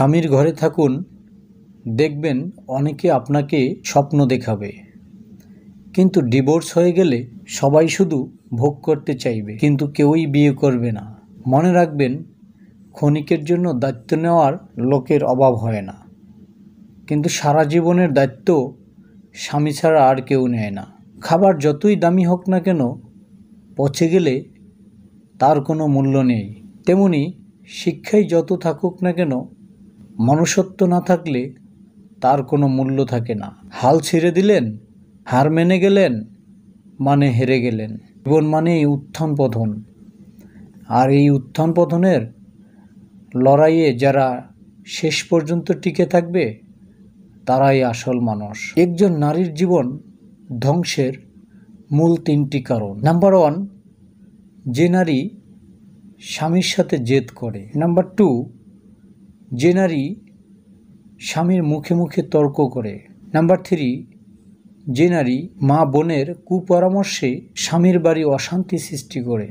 স্বামীর ঘরে থাকুন, দেখবেন অনেকে আপনাকে স্বপ্ন দেখাবে, কিন্তু ডিভোর্স হয়ে গেলে সবাই শুধু ভোগ করতে চাইবে, কিন্তু কেউই বিয়ে করবে না। মনে রাখবেন, ক্ষণিকের জন্য দায়িত্ব নেওয়ার লোকের অভাব হয় না, কিন্তু সারা জীবনের দায়িত্ব স্বামী ছাড়া আর কেউ নেয় না। খাবার যতই দামি হোক না কেন, পচে গেলে তার কোনো মূল্য নেই। তেমনি শিক্ষাই যত থাকুক না কেন, মনুষ্যত্ব না থাকলে তার কোনো মূল্য থাকে না। হাল ছেড়ে দিলেন, হার মেনে গেলেন, মানে হেরে গেলেন। জীবন মানেই উত্থান পতন, আর এই উত্থান পতনের লড়াইয়ে যারা শেষ পর্যন্ত টিকে থাকবে তারাই আসল মানুষ। একজন নারীর জীবন ধ্বংসের মূল 3টি কারণ। নাম্বার 1, যে নারী স্বামীর সাথে জেদ করে। নাম্বার 2, যে নারী স্বামীর মুখে মুখে তর্ক করে। নাম্বার 3, যে নারী মা বোনের কুপরামর্শে স্বামীর বাড়ি অশান্তি সৃষ্টি করে।